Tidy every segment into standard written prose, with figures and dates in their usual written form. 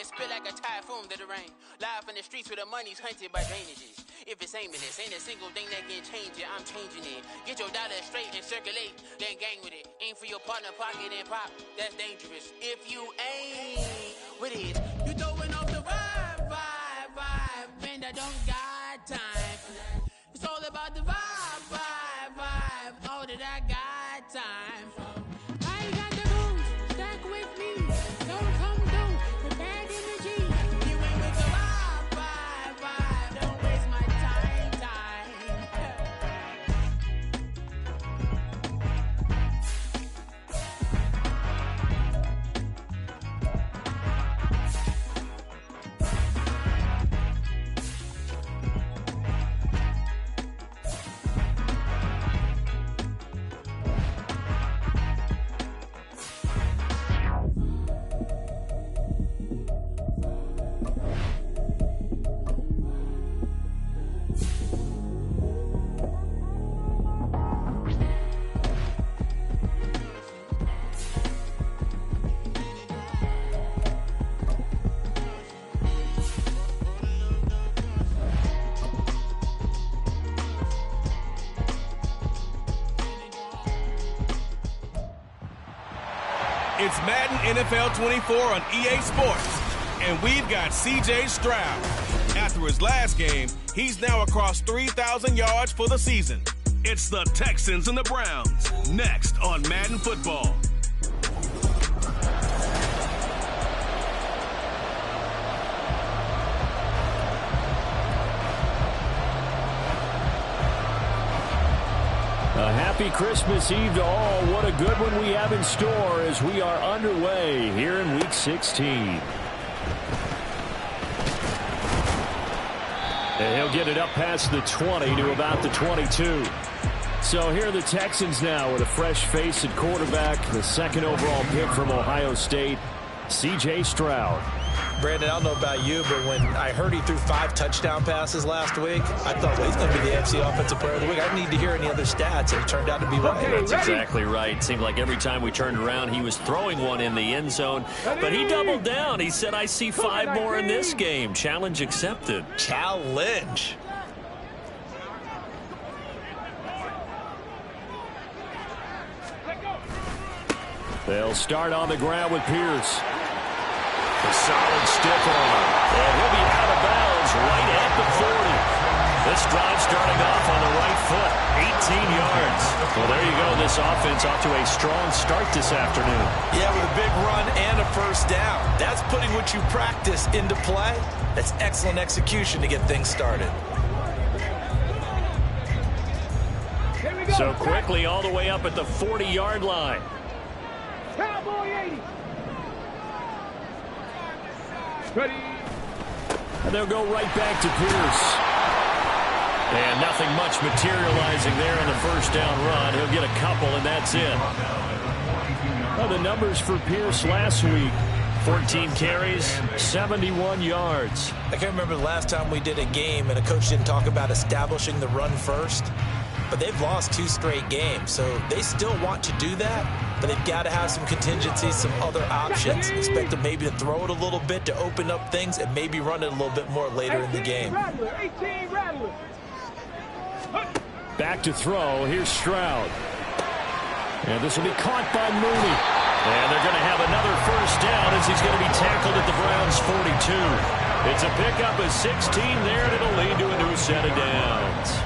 and spit like a typhoon to the rain. Live in the streets where the money's hunted by drainages. If it's aimless, ain't a single thing that can change it. I'm changing it. Get your dollar straight and circulate, then gang with it. Aim for your partner, pocket and pop. That's dangerous. If you ain't with it, you throwing off the vibe. Man, I don't got time for that. It's all about the vibe. All that I got time for. I ain't got the booze, stack with me. Don't come through, the bag in the G. You ain't with the vibe. Don't waste my time. It's Madden NFL 24 on EA Sports, and we've got C.J. Stroud. After his last game, he's now across 3,000 yards for the season. It's the Texans and the Browns, next on Madden Football. A happy Christmas Eve to all. What a good one we have in store as we are underway here in week 16. And he'll get it up past the 20 to about the 22. So here are the Texans now with a fresh face at quarterback, the second overall pick from Ohio State, C.J. Stroud. Brandon, I don't know about you, but when I heard he threw 5 touchdown passes last week, I thought, well, he's going to be the AFC Offensive Player of the Week. I didn't need to hear any other stats, and it turned out to be right. That's exactly right. It seemed like every time we turned around, he was throwing one in the end zone. But he doubled down. He said, I see 5 more in this game. Challenge accepted. Challenge. They'll start on the ground with Pierce. A solid stiff arm. And he'll be out of bounds right at the 40. This drive starting off on the right foot. 18 yards. Well, there you go. This offense off to a strong start this afternoon. Yeah, with a big run and a first down. That's putting what you practice into play. That's excellent execution to get things started. So quickly all the way up at the 40-yard line. Cowboy 80. Ready. And they'll go right back to Pierce. And nothing much materializing there on the first down run. He'll get a couple, and that's it. Well, the numbers for Pierce last week, 14 carries, 71 yards. I can't remember the last time we did a game and a coach didn't talk about establishing the run first. But they've lost 2 straight games, so they still want to do that. But they've got to have some contingencies, some other options. Expect them maybe to throw it a little bit to open up things and maybe run it a little bit more later in the game. Back to throw. Here's Stroud. And this will be caught by Mooney. And they're going to have another first down as he's going to be tackled at the Browns' 42. It's a pickup of 16 there, and it'll lead to a new set of downs.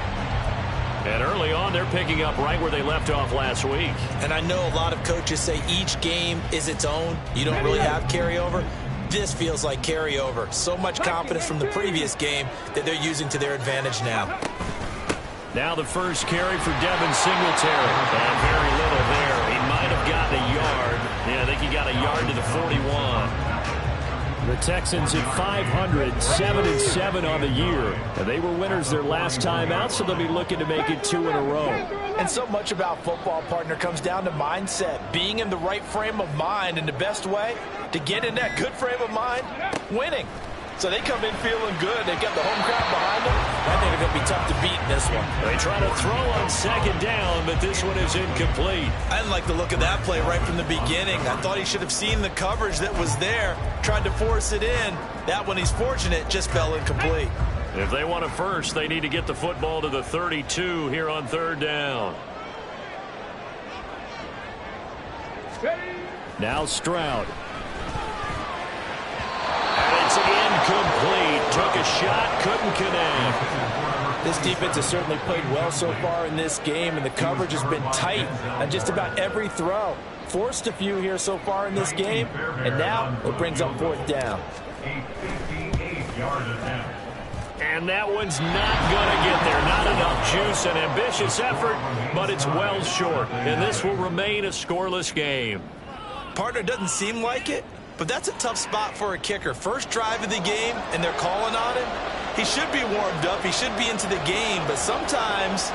And early on, they're picking up right where they left off last week. And I know a lot of coaches say each game is its own. You don't really have carryover. This feels like carryover. So much confidence from the previous game that they're using to their advantage now. Now the first carry for Devin Singletary. And very little there. He might have gotten a yard. Yeah, I think he got a yard to the 41. The Texans at 500, 7-7 on the year. And they were winners their last time out, so they'll be looking to make it 2 in a row. And so much about football, partner, comes down to mindset. Being in the right frame of mind, and the best way to get in that good frame of mind, winning. So they come in feeling good. They got the home crowd behind them. I think they're going to be tough to beat in this one. They try to throw on second down, but this one is incomplete. I didn't like the look of that play right from the beginning. I thought he should have seen the coverage that was there, tried to force it in. That one, he's fortunate, just fell incomplete. If they want a first, they need to get the football to the 32 here on third down. Now Stroud. And it's incomplete. Took a shot, couldn't connect. This defense has certainly played well so far in this game, and the coverage has been tight on just about every throw. Forced a few here so far in this game, and now it brings up fourth down. And that one's not going to get there. Not enough juice. An ambitious effort, but it's well short. And this will remain a scoreless game. Partner, doesn't seem like it, but that's a tough spot for a kicker. First drive of the game, and they're calling on him. He should be warmed up. He should be into the game, but sometimes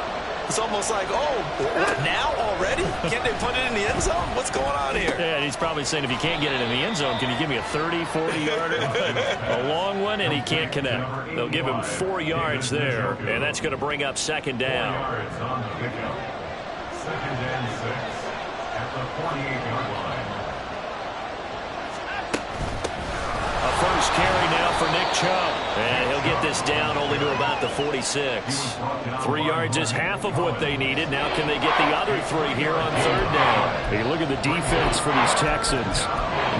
it's almost like, oh, what, now already? Can't they put it in the end zone? What's going on here? Yeah, and he's probably saying, if you can't get it in the end zone, can you give me a 30, 40-yarder? A long one, and he can't connect. They'll give him 4 yards there, and that's going to bring up second down. Second and 6 at the 48-yard line. A first carry now for Nick Chubb. And he'll get this down only to about the 46. 3 yards is half of what they needed. Now can they get the other 3 here on third down? Hey, look at the defense for these Texans.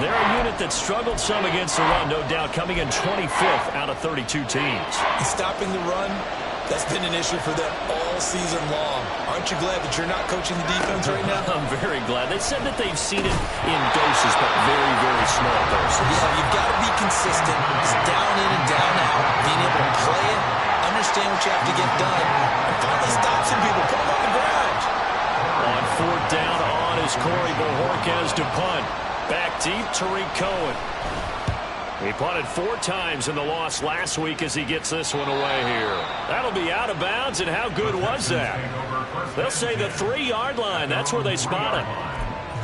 They're a unit that struggled some against the run, no doubt, coming in 25th out of 32 teams. Stopping the run, that's been an issue for them all season long. Aren't you glad that you're not coaching the defense right now? I'm very glad. They said that they've seen it in doses, but very, very small doses. Yeah, you've got to be consistent. It's down in and down out. Being able to play it, understand what you have to get done, and finally stop some people, put them on the ground. On fourth down, on is Corey Bojorquez to punt. Back deep, Tariq Cohen. He punted 4 times in the loss last week as he gets this one away here. That'll be out of bounds, and how good was that? They'll say the 3-yard line. That's where they spot it.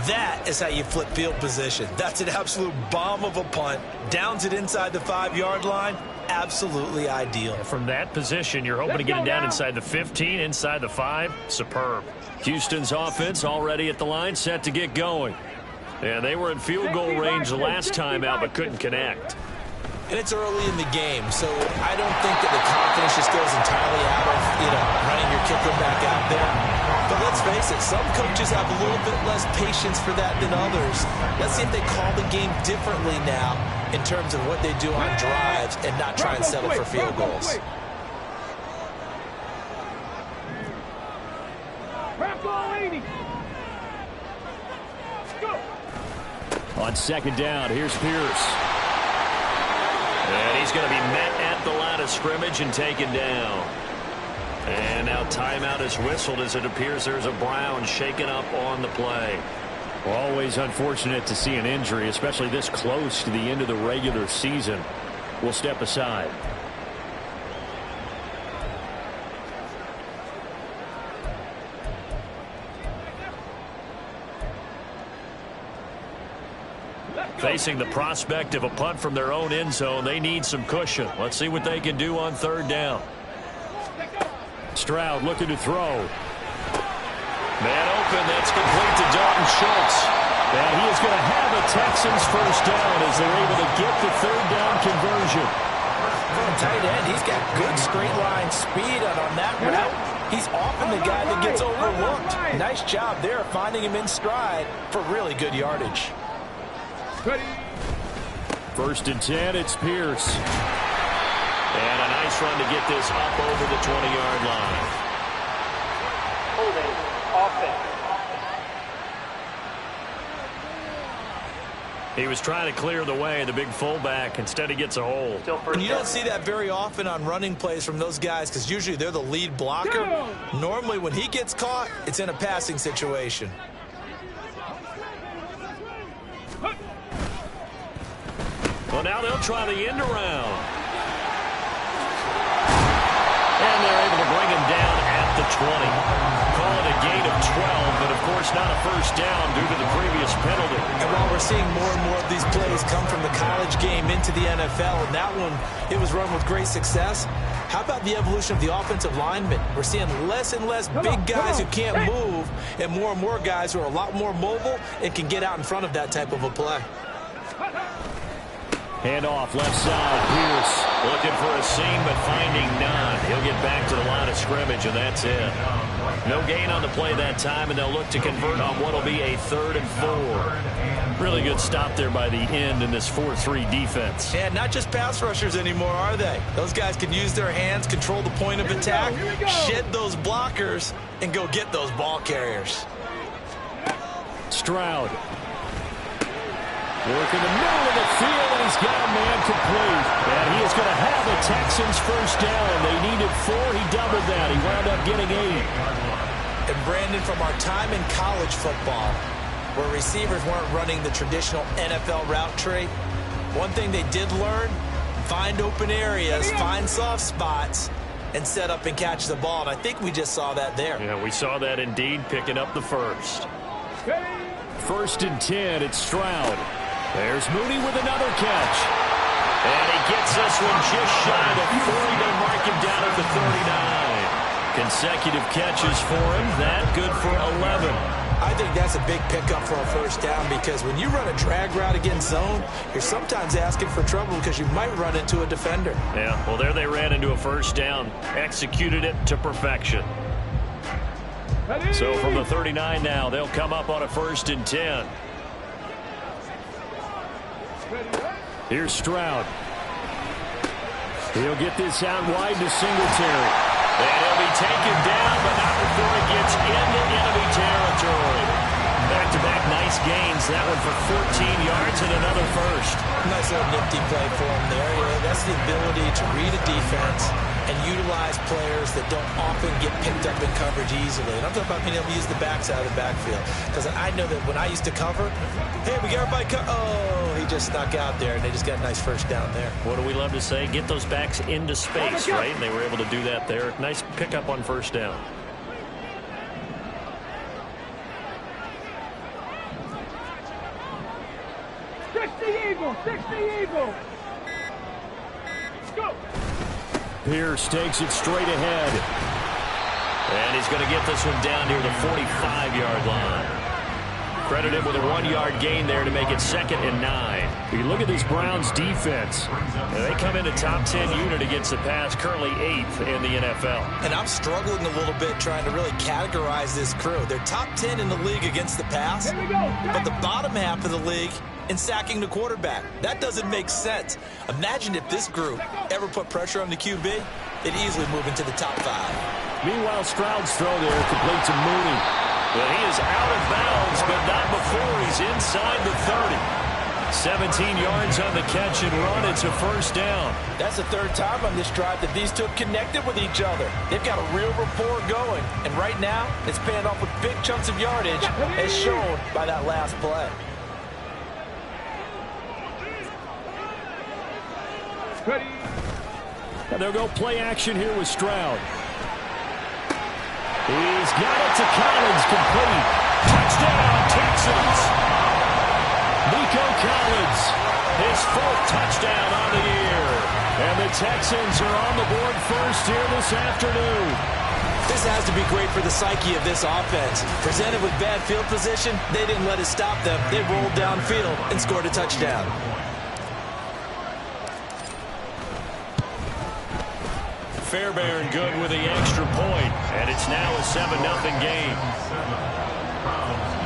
That is how you flip field position. That's an absolute bomb of a punt. Downs it inside the 5-yard line. Absolutely ideal. From that position, you're hoping to get it down inside the 15, inside the 5. Superb. Houston's offense already at the line, set to get going. Yeah, they were in field goal range the last time out, but couldn't connect. And it's early in the game, so I don't think that the confidence just goes entirely out of, running your kicker back out there. But let's face it, some coaches have a little bit less patience for that than others. Let's see if they call the game differently now in terms of what they do on drives and not try and settle for field goals. On second down, here's Pierce. And he's going to be met at the line of scrimmage and taken down. And now timeout is whistled as it appears there's a Brown shaken up on the play. Always unfortunate to see an injury, especially this close to the end of the regular season. We'll step aside. Facing the prospect of a punt from their own end zone, they need some cushion. Let's see what they can do on third down. Stroud looking to throw. Man open, that's complete to Dalton Schultz. And he is going to have a Texans first down as they're able to get the third down conversion. From tight end, he's got good straight line speed, and on that route, he's often the guy that gets overlooked. Nice job there finding him in stride for really good yardage. First and 10, it's Pierce. And a nice run to get this up over the 20-yard line. Holding offense. He was trying to clear the way, the big fullback. Instead, he gets a hold. And you don't see that very often on running plays from those guys because usually they're the lead blocker. Normally, when he gets caught, it's in a passing situation. Well, now they'll try the end around. And they're able to bring him down at the 20. Call it a gain of 12, but of course not a first down due to the previous penalty. And while we're seeing more and more of these plays come from the college game into the NFL, and that one, it was run with great success. How about the evolution of the offensive linemen? We're seeing less and less big guys who can't move and more guys who are a lot more mobile and can get out in front of that type of a play. Handoff left side. Pierce looking for a seam but finding none. He'll get back to the line of scrimmage, and that's it. No gain on the play that time, and they'll look to convert on what will be a 3rd and 4. Really good stop there by the end in this 4-3 defense. And not just pass rushers anymore, are they? Those guys can use their hands, control the point of attack, shed those blockers, and go get those ball carriers. Stroud. Work in the middle of the field, and he's got a man complete. And he is going to have the Texans first down. They needed 4. He doubled that. He wound up getting 8. And Brandon, from our time in college football, where receivers weren't running the traditional NFL route tree, one thing they did learn, find open areas, find soft spots, and set up and catch the ball. And I think we just saw that there. Yeah, we saw that indeed, picking up the first. 1st and 10, it's Stroud. There's Mooney with another catch. And he gets this one just shy of 40. They mark him down at the 39. Consecutive catches for him. That good for 11. I think that's a big pickup for a first down, because when you run a drag route against zone, you're sometimes asking for trouble because you might run into a defender. Yeah, well, there they ran into a first down. Executed it to perfection. So from the 39 now, they'll come up on a 1st and 10. Here's Stroud. He'll get this out wide to Singletary. And he'll be taken down, but not before he gets into enemy territory. Back-to-back nice gains. That one for 14 yards and another first. Nice little nifty play for him there. Yeah, that's the ability to read a defense and utilize players that don't often get picked up in coverage easily. And I'm talking about being able to use the backside of the backfield. Because I know that when I used to cover, hey, we got everybody oh, he just snuck out there, and they just got a nice first down there. What do we love to say? Get those backs into space, right? And they were able to do that there. Nice pickup on first down. Six the Eagle. Go. Pierce takes it straight ahead. And he's going to get this one down near the 45-yard line. Credit him with a 1-yard gain there to make it 2nd and 9. You look at this Browns defense. They come in a top 10 unit against the pass, currently 8th in the NFL. And I'm struggling a little bit trying to really categorize this crew. They're top 10 in the league against the pass, but the bottom half of the league in sacking the quarterback. That doesn't make sense. Imagine if this group ever put pressure on the QB, they'd easily move into the top 5. Meanwhile, Stroud's throw there complete to Mooney. But he is out of bounds, but not before he's inside the 30. 17 yards on the catch and run. It's a first down. That's the 3rd time on this drive that these two have connected with each other. They've got a real rapport going. And right now, it's paying off with big chunks of yardage, as shown by that last play. And they'll go play action here with Stroud. He's got it to Collins, complete. Touchdown, Texans. Nico Collins, his 4th touchdown on the year. And the Texans are on the board first here this afternoon. This has to be great for the psyche of this offense. Presented with bad field position, they didn't let it stop them. They rolled downfield and scored a touchdown. Fairbairn good with the extra point, and it's now a 7-0 game.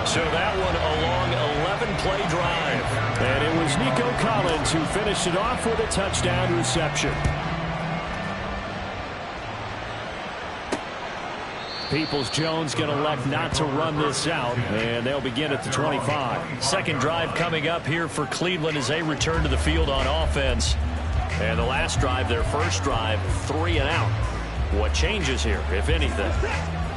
So that one a long 11-play drive. And it was Nico Collins who finished it off with a touchdown reception. Peoples-Jones going to elect not to run this out, and they'll begin at the 25. Second drive coming up here for Cleveland as they return to the field on offense. And the last drive, their first drive, 3 and out. What changes here, if anything?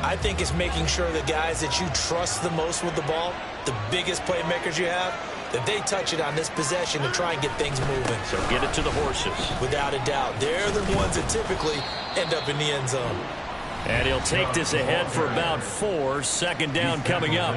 I think it's making sure the guys that you trust the most with the ball, the biggest playmakers you have, that they touch it on this possession to try and get things moving. So get it to the horses. Without a doubt. They're the ones that typically end up in the end zone. And he'll take this ahead for about 4. Second down coming up.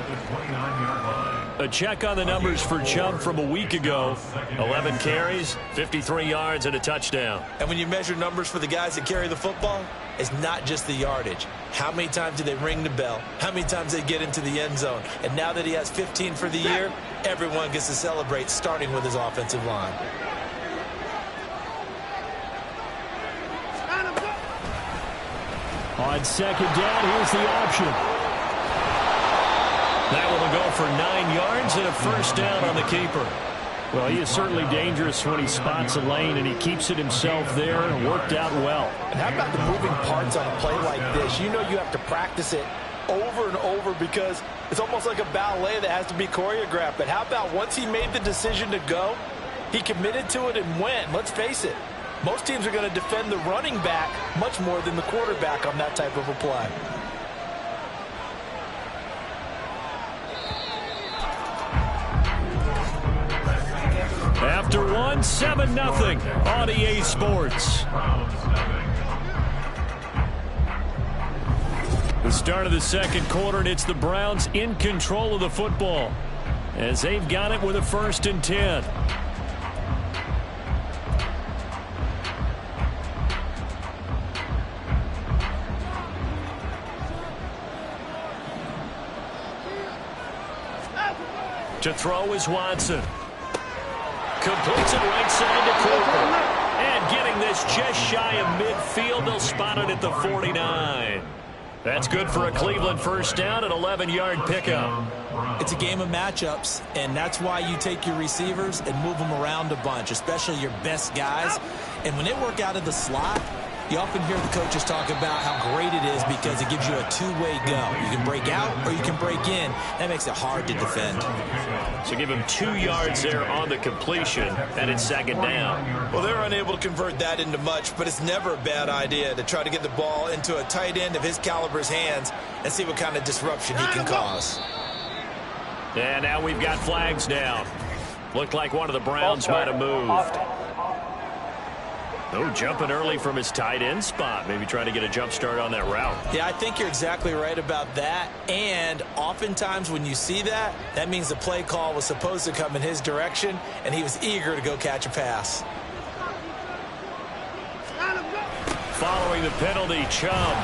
A check on the numbers for Chubb from a week ago. 11 carries, 53 yards, and a touchdown. And when you measure numbers for the guys that carry the football, it's not just the yardage. How many times do they ring the bell? How many times they get into the end zone? And now that he has 15 for the year, everyone gets to celebrate, starting with his offensive line. On second down, here's the option. That one will go for 9 yards and a first down on the keeper. Well, he is certainly dangerous when he spots a lane, and he keeps it himself there and worked out well. And how about the moving parts on a play like this? You know you have to practice it over and over because it's almost like a ballet that has to be choreographed. But how about once he made the decision to go, he committed to it and went. Let's face it, most teams are going to defend the running back much more than the quarterback on that type of a play. After one, 7-0 on EA Sports. The start of the second quarter, and it's the Browns in control of the football as they've got it with a 1st and 10. To throw is Watson. Completes it right side to Cooper. And getting this just shy of midfield, they'll spot it at the 49. That's good for a Cleveland first down, an 11-yard pickup. It's a game of matchups, and that's why you take your receivers and move them around a bunch, especially your best guys. And when they work out of the slot, you often hear the coaches talk about how great it is because it gives you a two-way go. You can break out or you can break in. That makes it hard to defend. So give him 2 yards there on the completion, and it's second down. Well, they're unable to convert that into much, but it's never a bad idea to try to get the ball into a tight end of his caliber's hands and see what kind of disruption he can cause. And now we've got flags down. Looked like one of the Browns might have moved. Oh, jumping early from his tight end spot. Maybe trying to get a jump start on that route. Yeah, I think you're exactly right about that. And oftentimes when you see that, that means the play call was supposed to come in his direction, and he was eager to go catch a pass. Following the penalty, Chubb.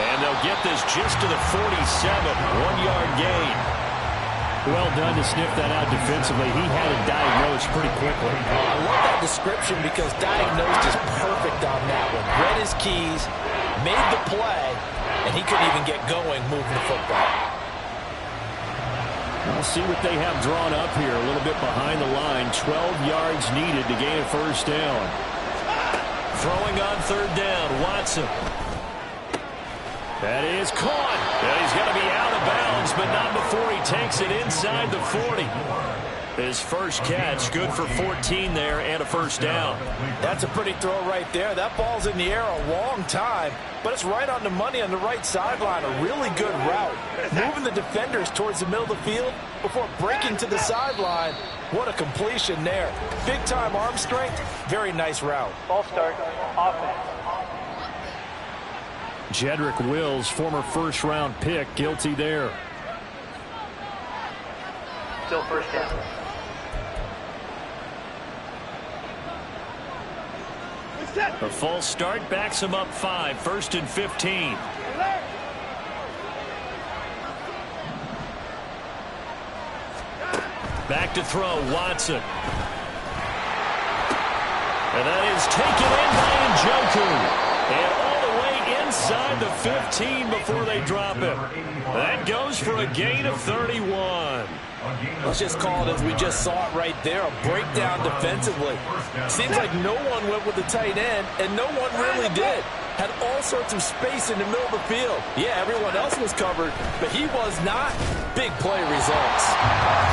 And they'll get this just to the 47. 1-yard gain. Well done to sniff that out defensively. He had it diagnosed pretty quickly. I love that description because diagnosed is perfect on that one. Read his keys, made the play, and he couldn't even get going moving the football. We'll see what they have drawn up here. A little bit behind the line. 12 yards needed to gain a first down. Throwing on third down, Watson. That is caught. And he's going to be out of bounds, but not before he takes it inside the 40. His first catch, good for 14 there and a first down. That's a pretty throw right there. That ball's in the air a long time, but it's right on the money on the right sideline. A really good route. Moving the defenders towards the middle of the field before breaking to the sideline. What a completion there. Big-time arm strength. Very nice route. Ball start. Offense. Jedrick Wills, former first-round pick, guilty there. Still first down. A false start backs him up 5, 1st and 15. Back to throw, Watson. And that is taken in by Njoku. And all the way inside the 15 before they drop him. That goes for a gain of 31. Let's just call it as we just saw it right there, a breakdown defensively. Seems like no one went with the tight end, and no one really did. Had all sorts of space in the middle of the field. Yeah, everyone else was covered, but he was not. Big play results.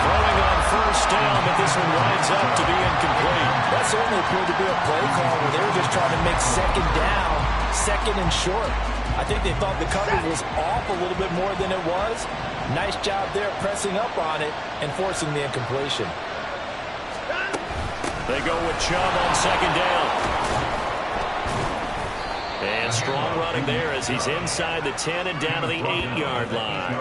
Throwing on first down, but this one winds up to be incomplete. That certainly appeared to be a play call where they were just trying to make second down, second and short. I think they thought the coverage was off a little bit more than it was. Nice job there pressing up on it and forcing the incompletion. They go with Chubb on second down. And strong running there as he's inside the 10 and down to the 8-yard line.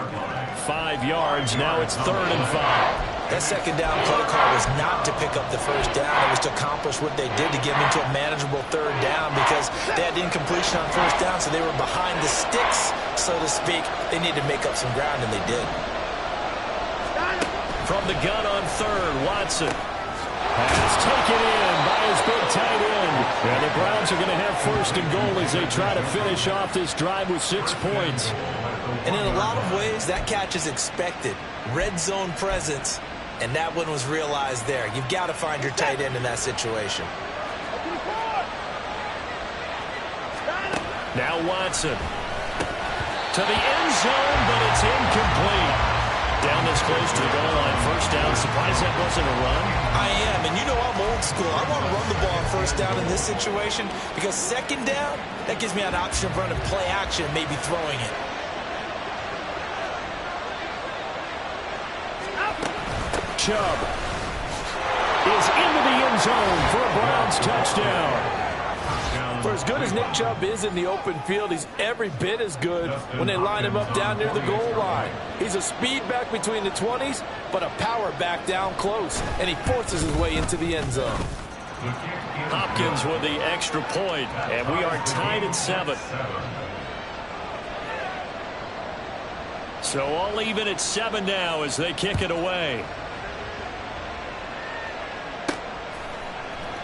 5 yards. Now it's 3rd and 5. That second down play call was not to pick up the first down. It was to accomplish what they did to get them into a manageable 3rd down because they had incompletion on first down, so they were behind the sticks, so to speak. They needed to make up some ground, and they did. From the gun on 3rd, Watson. Pass taken in by his big tight end. And the Browns are going to have 1st and goal as they try to finish off this drive with 6 points. And in a lot of ways, that catch is expected. Red zone presence. And that one was realized there. You've got to find your tight end in that situation. Now Watson. To the end zone, but it's incomplete. Down this close to the goal line. 1st down. Surprised that wasn't a run. I am. And you know I'm old school. I want to run the ball on 1st down in this situation because 2nd down, that gives me an option of running play action and maybe throwing it. Chubb is into the end zone for a Browns touchdown. For as good as Nick Chubb is in the open field, he's every bit as good when they line him up down near the goal line. He's a speed back between the 20s, but a power back down close, and he forces his way into the end zone. Hopkins with the extra point, and we are tied at 7. So all even at 7 now as they kick it away.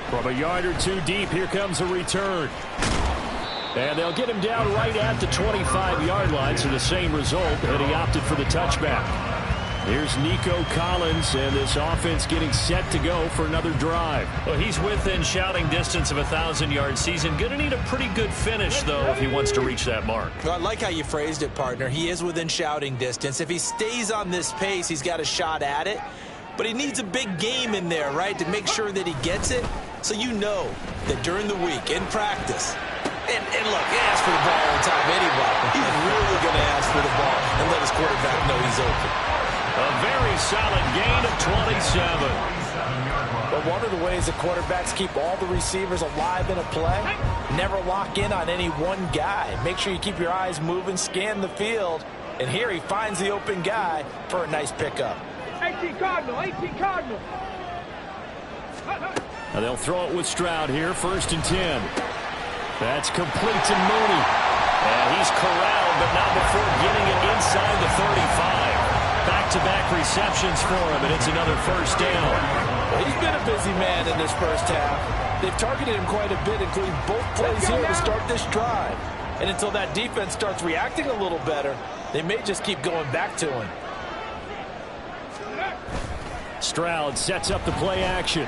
From a yard or 2 deep, here comes a return. And they'll get him down right at the 25-yard line, so the same result, and he opted for the touchback. Here's Nico Collins, and this offense getting set to go for another drive. Well, he's within shouting distance of a 1,000-yard season. Going to need a pretty good finish, though, if he wants to reach that mark. Well, I like how you phrased it, partner. He is within shouting distance. If he stays on this pace, he's got a shot at it. But he needs a big game in there, right, to make sure that he gets it. So you know that during the week, in practice, and look, he asks for the ball all the time anyway. He's really going to ask for the ball and let his quarterback know he's open. A very solid gain of 27. But one of the ways that quarterbacks keep all the receivers alive in a play, never lock in on any one guy. Make sure you keep your eyes moving, scan the field, and here he finds the open guy for a nice pickup. 18 Cardinal, 18 Cardinal. Now they'll throw it with Stroud here, 1st and 10. That's complete to Mooney. And he's corralled, but not before getting it inside the 35. Back-to-back receptions for him, and it's another 1st down. Well, he's been a busy man in this first half. They've targeted him quite a bit, including both plays here to start this drive. And until that defense starts reacting a little better, they may just keep going back to him. Stroud sets up the play action.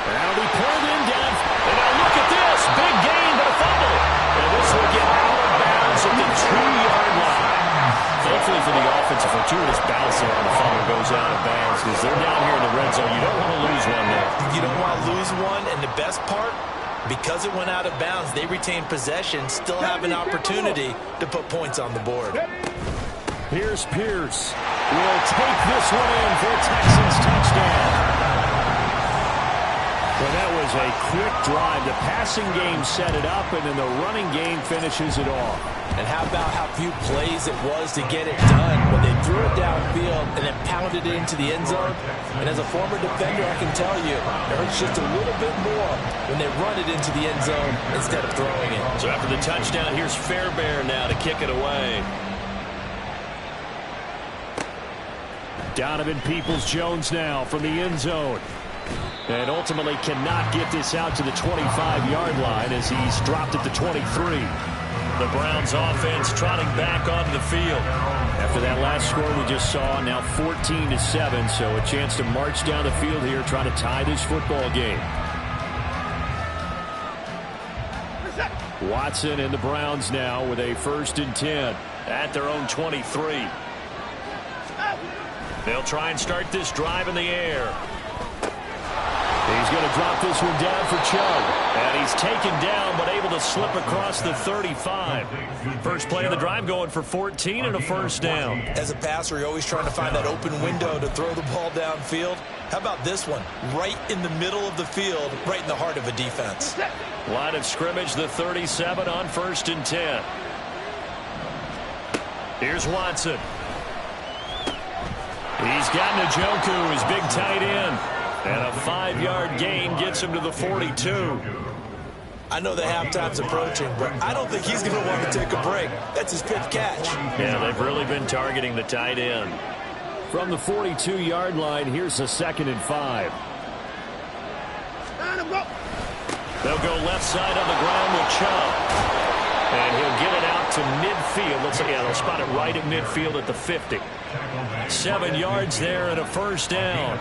That'll be pulled in down. And now look at this. Big gain, but a fumble. And this will get out of bounds at the 2-yard line. Thankfully for the offense, a fortuitous bounce there on the fumble goes out of bounds because they're down here in the red zone. You don't want to lose one there. You don't want to lose one, and the best part, because it went out of bounds, they retain possession, still have an opportunity to put points on the board. Here's Pierce. Will take this one in for a Texans touchdown. Well, that was a quick drive. The passing game set it up, and then the running game finishes it off. And how about how few plays it was to get it done when they threw it downfield and then pounded it into the end zone? And as a former defender, I can tell you, it hurts just a little bit more when they run it into the end zone instead of throwing it. So after the touchdown, here's Fairbairn now to kick it away. Donovan Peoples-Jones now from the end zone. And ultimately cannot get this out to the 25-yard line as he's dropped at the 23. The Browns offense trotting back onto the field. After that last score we just saw, now 14-7, so a chance to march down the field here trying to tie this football game. Watson and the Browns now with a 1st and 10 at their own 23. They'll try and start this drive in the air. He's going to drop this one down for Chubb. And he's taken down, but able to slip across the 35. First play of the drive going for 14 and a first down. As a passer, you're always trying to find that open window to throw the ball downfield. How about this one? Right in the middle of the field, right in the heart of a defense. Line of scrimmage, the 37 on 1st and 10. Here's Watson. He's got Njoku, his big tight end. And a 5-yard gain gets him to the 42. I know the halftime's approaching, but I don't think he's going to want to take a break. That's his 5th catch. Yeah, they've really been targeting the tight end. From the 42-yard line, here's a 2nd and 5. They'll go left side on the ground with Chubb. And he'll get it out to midfield. Let's see, yeah, they'll spot it right at midfield at the 50. 7 yards there and a first down.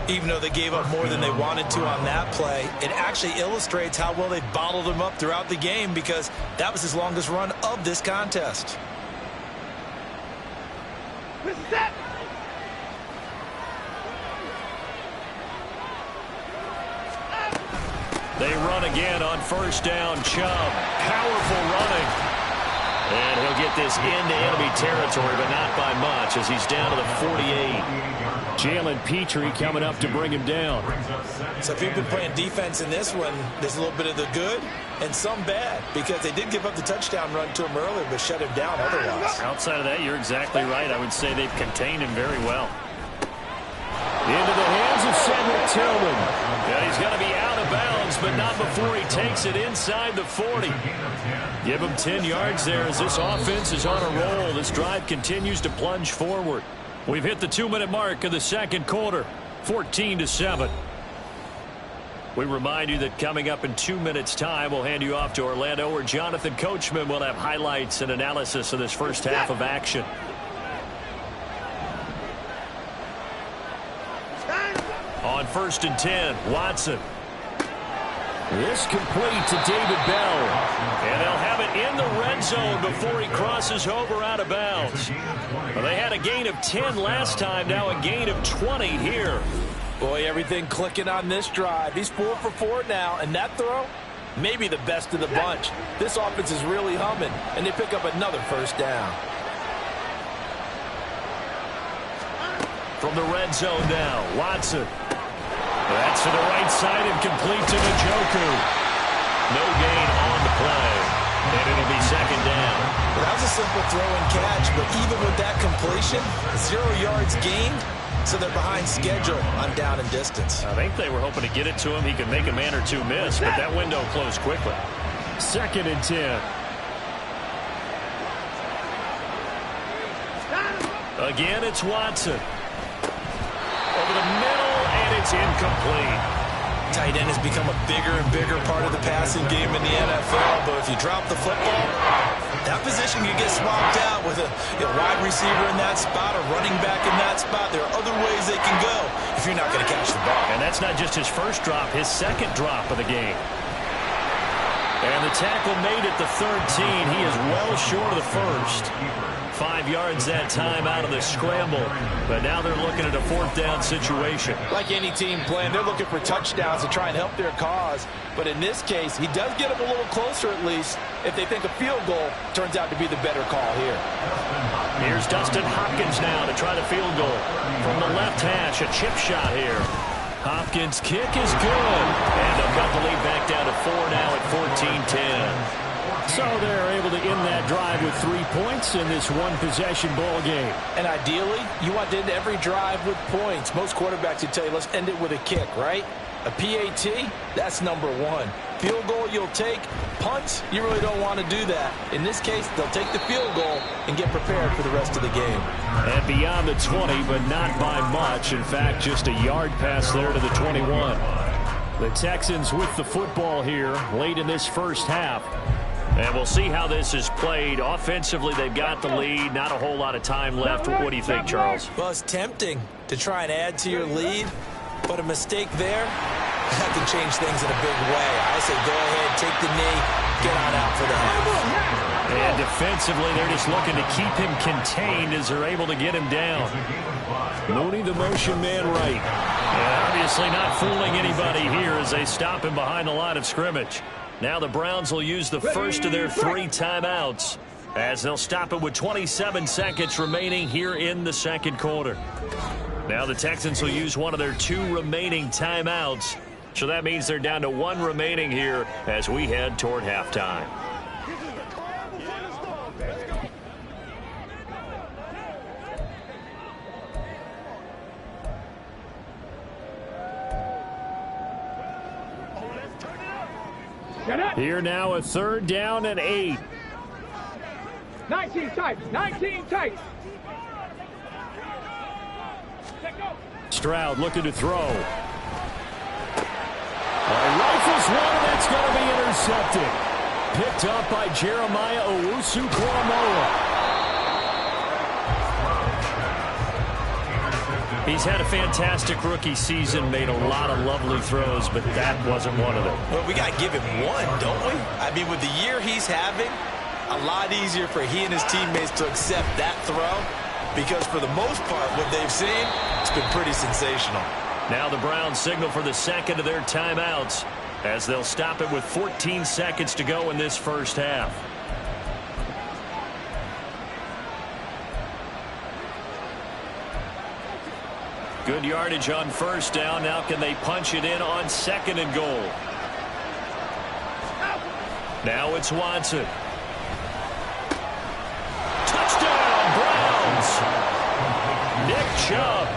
Even though they gave up more than they wanted to on that play, it actually illustrates how well they bottled him up throughout the game, because that was his longest run of this contest. They run again on first down. Chubb, powerful running. And he'll get this into enemy territory, but not by much, as he's down to the 48. Jalen Petrie coming up to bring him down. So if you've been playing defense in this one, there's a little bit of the good and some bad, because they did give up the touchdown run to him earlier, but shut him down otherwise. Outside of that, you're exactly right. I would say they've contained him very well. Into the hands of Cedric Tillman. Yeah, he's going to be out of bounds, but not before he takes it inside the 40. Give him 10 yards there as this offense is on a roll. This drive continues to plunge forward. We've hit the 2-minute mark of the second quarter, 14-7. We remind you that coming up in 2 minutes' time, we'll hand you off to Orlando, where Jonathan Coachman will have highlights and analysis of this first half of action. On 1st and 10, Watson. This complete to David Bell. And they'll have it in the red zone before he crosses over out of bounds. Well, they had a gain of 10 last time, now a gain of 20 here. Boy, everything clicking on this drive. He's 4 for 4 now, and that throw, maybe the best of the bunch. This offense is really humming, and they pick up another first down. From the red zone now, Watson. That's to the right side and complete to Njoku. No gain on the play, and it'll be second down. Well, that was a simple throw and catch, but even with that completion, 0 yards gained, so they're behind schedule on down and distance. I think they were hoping to get it to him. He could make a man or two miss, but that window closed quickly. 2nd and 10. Again, it's Watson. Over the middle, and it's incomplete. Tight end has become a bigger and bigger part of the passing game in the NFL, but if you drop the football, that position can get swapped out with a wide receiver in that spot, a running back in that spot. There are other ways they can go if you're not going to catch the ball. And that's not just his first drop, his second drop of the game. And the tackle made at the 13. He is well short of the first. 5 yards that time out of the scramble. But now they're looking at a 4th down situation. Like any team playing, they're looking for touchdowns to try and help their cause. But in this case, he does get them a little closer at least if they think a field goal turns out to be the better call here. Here's Dustin Hopkins now to try the field goal. From the left hash, a chip shot here. Hopkins' kick is good. And they'll cut the lead back down to 4 now at 14-10. So they're able to end that drive with 3 points in this one-possession ball game. And ideally, you want to end every drive with points. Most quarterbacks would tell you, let's end it with a kick, right? A PAT, that's number 1. Field goal you'll take. Punts, you really don't want to do that. In this case, they'll take the field goal and get prepared for the rest of the game. And beyond the 20, but not by much. In fact, just a yard pass there to the 21. The Texans with the football here late in this first half. And we'll see how this is played. Offensively, they've got the lead. Not a whole lot of time left. What do you think, Charles? Well, it's tempting to try and add to your lead, but a mistake there, that can change things in a big way. I say go ahead, take the knee, get on out for the half. And defensively, they're just looking to keep him contained as they're able to get him down. Mooney, the motion man right. And obviously not fooling anybody here as they stop him behind the line of scrimmage. Now the Browns will use the first of their 3 timeouts as they'll stop it with 27 seconds remaining here in the second quarter. Now the Texans will use one of their 2 remaining timeouts. So that means they're down to 1 remaining here as we head toward halftime. Here now a 3rd down and 8. 19 tight. 19 tight. Stroud looking to throw. Rifles one, and it's going to be intercepted. Picked up by Jeremiah Owusu-Koramoah. He's had a fantastic rookie season, made a lot of lovely throws, but that wasn't one of them. Well, we got to give him one, don't we? I mean, with the year he's having, a lot easier for he and his teammates to accept that throw because for the most part, what they've seen, it's been pretty sensational. Now the Browns signal for the second of their timeouts as they'll stop it with 14 seconds to go in this first half. Good yardage on first down. Now can they punch it in on 2nd and goal? Now it's Watson. Touchdown, Browns! Nick Chubb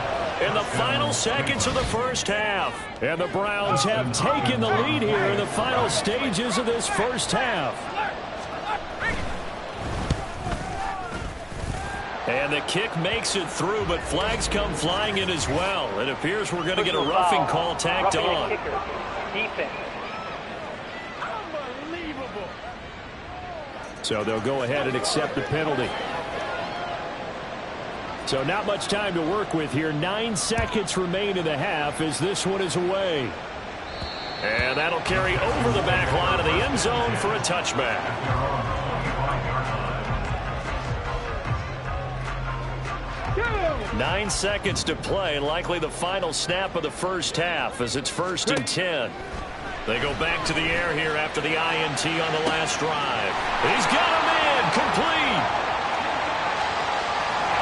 in the final seconds of the first half. And the Browns have taken the lead here in the final stages of this first half. And the kick makes it through, but flags come flying in as well. It appears we're going to get a roughing call tacked on. So they'll go ahead and accept the penalty. So not much time to work with here. 9 seconds remain in the half as this one is away. And that'll carry over the back line of the end zone for a touchback. 9 seconds to play, likely the final snap of the first half as it's 1st and 10. They go back to the air here after the INT on the last drive. He's got him in, complete.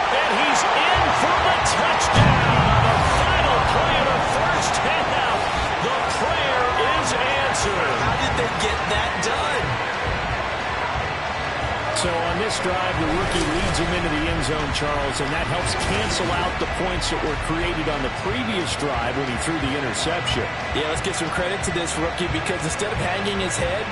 And he's in for the touchdown. The final play of the first half. The prayer is answered. How did they get that done? So on this drive, the rookie leads him into the end zone, Charles, and that helps cancel out the points that were created on the previous drive when he threw the interception. Yeah, let's give some credit to this rookie because instead of hanging his head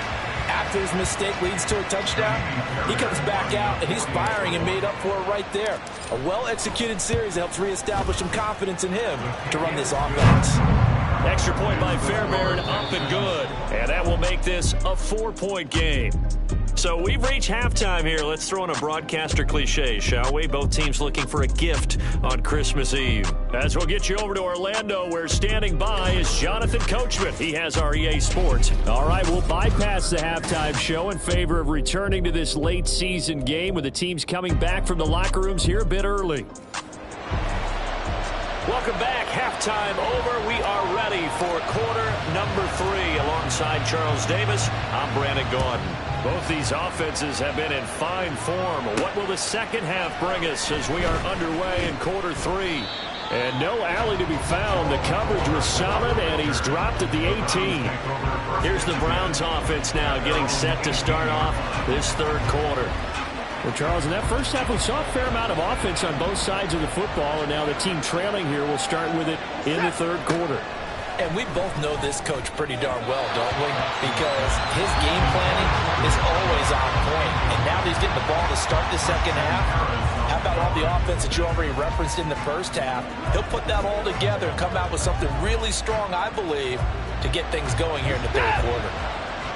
after his mistake leads to a touchdown, he comes back out and he's firing and made up for it right there. A well-executed series that helps reestablish some confidence in him to run this offense. Extra point by Fairbairn, up and good. And that will make this a 4-point game. So we've reached halftime here. Let's throw in a broadcaster cliche, shall we? Both teams looking for a gift on Christmas Eve. As we'll get you over to Orlando, where standing by is Jonathan Coachman. He has our EA Sports. All right, we'll bypass the halftime show in favor of returning to this late season game with the teams coming back from the locker rooms here a bit early. Welcome back. Halftime over. We are ready for quarter number 3. Alongside Charles Davis, I'm Brandon Gordon. Both these offenses have been in fine form. What will the second half bring us as we are underway in quarter 3? And no alley to be found. The coverage was solid, and he's dropped at the 18. Here's the Browns offense now getting set to start off this third quarter. Well, Charles, in that first half, we saw a fair amount of offense on both sides of the football, and now the team trailing here will start with it in the third quarter. And we both know this coach pretty darn well, don't we? Because his game planning is always on point. And now that he's getting the ball to start the second half, how about all the offense that you already referenced in the first half? He'll put that all together and come out with something really strong, I believe, to get things going here in the third quarter.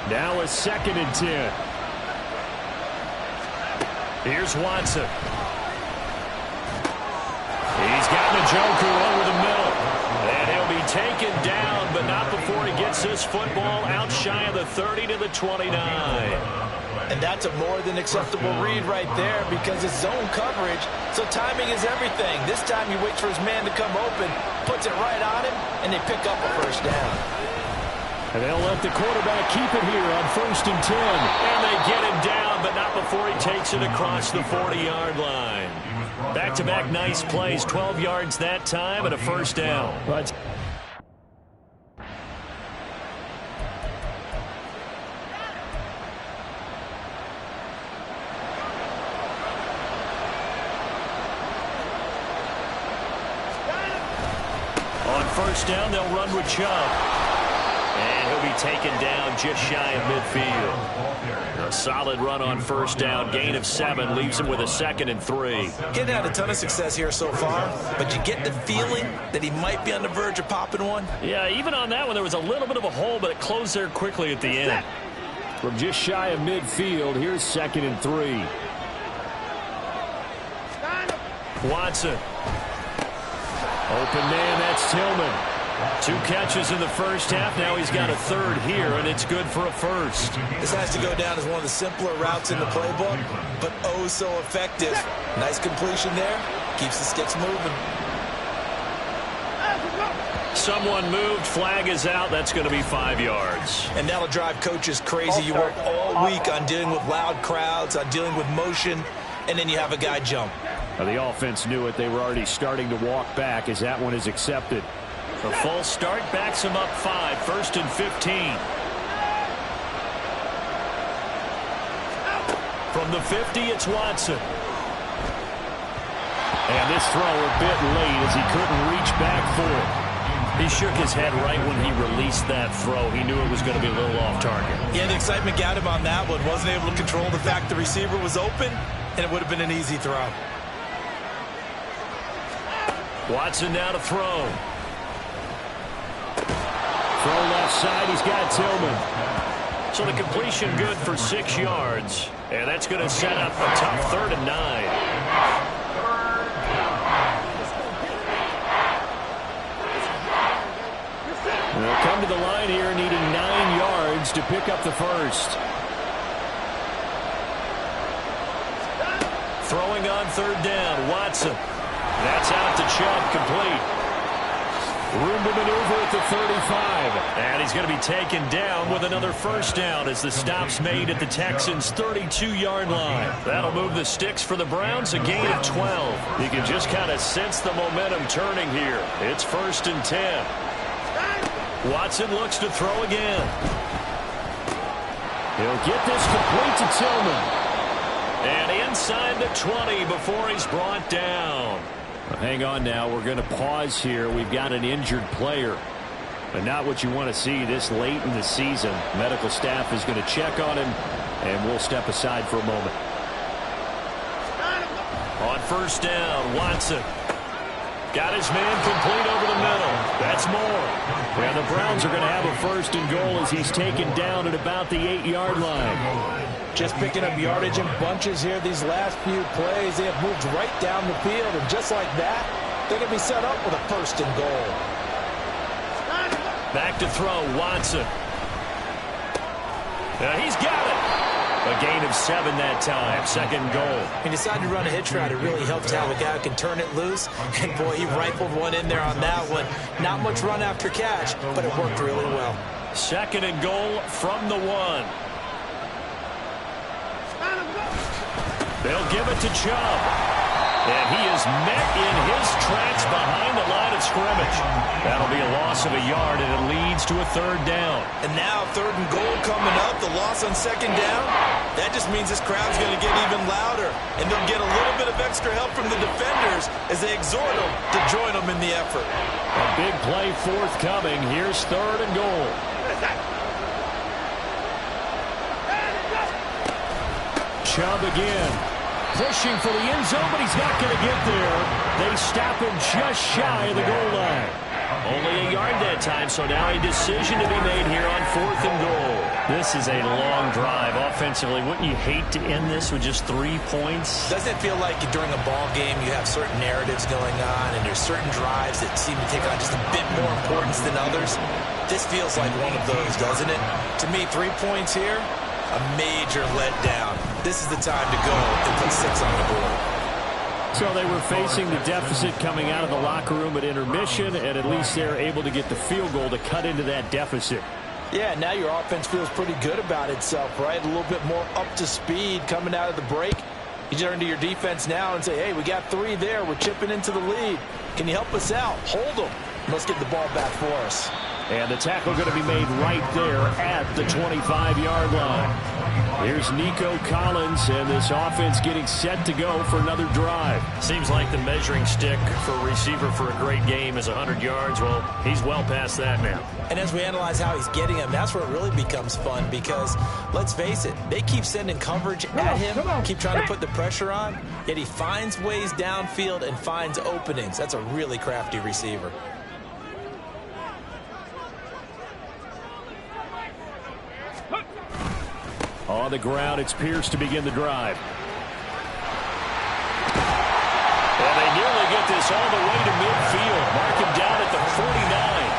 Now a 2nd and 10. Here's Watson. He's got Njoku over the middle. And he'll be taken down, but but not before he gets this football out shy of the 30 to the 29. And that's a more than acceptable read right there because it's zone coverage, so timing is everything. This time he waits for his man to come open, puts it right on him, and they pick up a first down. And they'll let the quarterback keep it here on 1st and 10. And they get him down, but not before he takes it across the 40-yard line. Back-to-back nice plays, 12 yards that time and a first down. But on first down, they'll run with Chubb. And he'll be taken down just shy of midfield. A solid run on first down. Gain of 7 leaves him with a 2nd and 3. Getting had a ton of success here so far, but you get the feeling that he might be on the verge of popping one. Yeah, even on that one, there was a little bit of a hole, but it closed there quickly at the end. From just shy of midfield, here's 2nd and 3. Watson. Open man, that's Tillman. 2 catches in the first half. Now he's got a 3rd here, and it's good for a first. This has to go down as one of the simpler routes in the playbook, but oh so effective. Nice completion there. Keeps the sticks moving. Someone moved. Flag is out. That's going to be 5 yards. And that'll drive coaches crazy. You work all week on dealing with loud crowds, on dealing with motion, and then you have a guy jump. Well, the offense knew it. They were already starting to walk back as that one is accepted. The full start backs him up 5, 1st and 15. From the 50, it's Watson. And this throw a bit late as he couldn't reach back for it. He shook his head right when he released that throw. He knew it was going to be a little off target. Yeah, the excitement got him on that one. Wasn't able to control the fact the receiver was open, and it would have been an easy throw. Watson now to throw. Throw left side, he's got Tillman. So the completion good for 6 yards. And that's going to set up a tough 3rd and 9. They'll come to the line here needing 9 yards to pick up the first. Throwing on 3rd down, Watson. That's out to Chubb, complete. Room to maneuver at the 35. And he's going to be taken down with another first down as the stop's made at the Texans' 32-yard line. That'll move the sticks for the Browns, a gain of 12. You can just kind of sense the momentum turning here. It's 1st and 10. Watson looks to throw again. He'll get this complete to Tillman. And inside the 20 before he's brought down. Hang on now. We're going to pause here. We've got an injured player. But not what you want to see this late in the season. Medical staff is going to check on him, and we'll step aside for a moment. On first down, Watson. Got his man complete over the middle. That's more. And the Browns are going to have a 1st and goal as he's taken down at about the 8-yard line. Just picking up yardage in bunches here these last few plays. They have moved right down the field, and just like that, they're going to be set up with a 1st and goal. Back to throw, Watson. He's got it. A gain of 7 that time, 2nd goal. He decided to run a hitch route. It really helped to have a guy who can turn it loose. And, boy, he rifled one in there on that one. Not much run after catch, but it worked really well. 2nd and goal from the 1. They'll give it to Chubb. And he is met in his tracks behind the line of scrimmage. That'll be a loss of a yard, and it leads to a 3rd down. And now 3rd and goal coming up. The loss on 2nd down. That just means this crowd's going to get even louder. And they'll get a little bit of extra help from the defenders as they exhort them to join them in the effort. A big play forthcoming. Here's 3rd and goal. Chubb again. Pushing for the end zone, but he's not going to get there. They stop him just shy of the goal line. Only a yard that time, so now a decision to be made here on 4th and goal. This is a long drive offensively. Wouldn't you hate to end this with just 3 points? Doesn't it feel like during a ball game you have certain narratives going on and there's certain drives that seem to take on just a bit more importance than others? This feels like one of those, doesn't it? To me, 3 points here, a major letdown. This is the time to go and put 6 on the board. So they were facing the deficit coming out of the locker room at intermission, and at least they're able to get the field goal to cut into that deficit. Yeah, now your offense feels pretty good about itself, right? A little bit more up to speed coming out of the break. You turn to your defense now and say, hey, we got 3 there. We're chipping into the lead. Can you help us out? Hold them. Let's get the ball back for us. And the tackle going to be made right there at the 25-yard line. Here's Nico Collins, and this offense getting set to go for another drive. Seems like the measuring stick for a receiver for a great game is 100 yards. Well, he's well past that now. And as we analyze how he's getting them, that's where it really becomes fun because, let's face it, they keep sending coverage at him, keep trying to put the pressure on, yet he finds ways downfield and finds openings. That's a really crafty receiver. On the ground, it's Pierce to begin the drive. And they nearly get this all the way to midfield. Mark him down at the 49.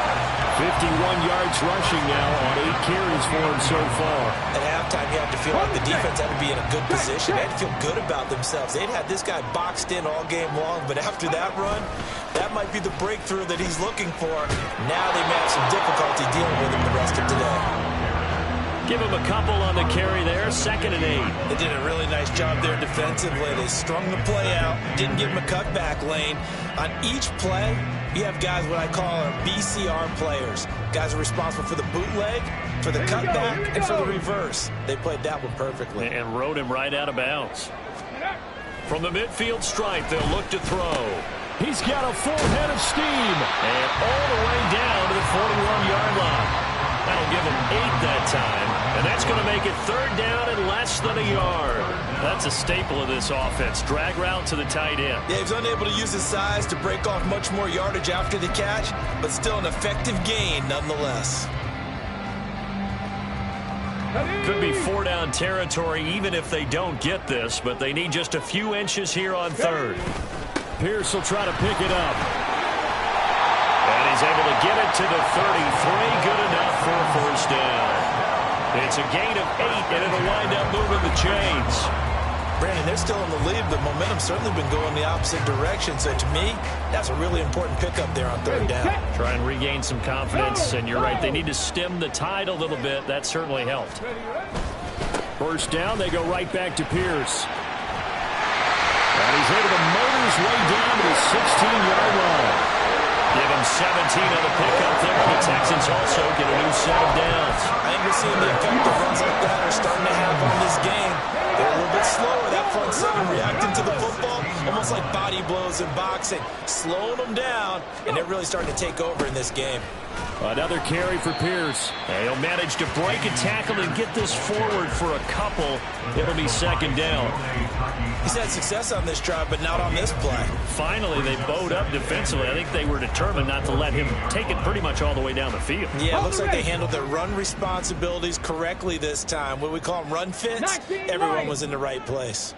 51 yards rushing now on 8 carries for him so far. At halftime, you have to feel like the defense had to be in a good position. They had to feel good about themselves. They'd had this guy boxed in all game long, but after that run, that might be the breakthrough that he's looking for. Now they may have some difficulty dealing with him the rest of today. Give him a couple on the carry there, 2nd and 8. They did a really nice job there defensively. They strung the play out, didn't give him a cutback lane. On each play, you have guys what I call our BCR players. Guys are responsible for the bootleg, for the cutback, and for the reverse. They played that one perfectly. And rode him right out of bounds. From the midfield stripe, they'll look to throw. He's got a full head of steam. And all the way down to the 41-yard line. That'll give him 8 that time, and that's going to make it 3rd down and less than a yard. That's a staple of this offense. Drag route to the tight end. Yeah, he was unable to use his size to break off much more yardage after the catch, but still an effective gain nonetheless. Could be 4-down territory even if they don't get this, but they need just a few inches here on 3rd. Pierce will try to pick it up. And he's able to get it to the 33. Good enough for a 1st down. It's a gain of 8, and it'll wind up moving the chains. Brandon, they're still in the lead. The momentum's certainly been going the opposite direction. So to me, that's a really important pickup there on 3rd down. Try and regain some confidence, and you're right. They need to stem the tide a little bit. That certainly helped. 1st down, they go right back to Pierce. And he's able to motor his way down to the 16-yard line. Give him 17 on the pickup there. The Texans also get a new set of downs. I think we're seeing the effect of runs like that are starting to have on this game. They're a little bit slower. That front 7 reacting to the football, almost like body blows in boxing. Slowing them down, and they're really starting to take over in this game. Another carry for Pierce. And he'll manage to break a tackle and get this forward for a couple. It'll be 2nd down. He's had success on this drive, but not on this play. Finally, they bowed up defensively. I think they were determined not to let him take it pretty much all the way down the field. Yeah, it looks like they handled their run responsibilities correctly this time. What we call them run fits, everyone was in the right place.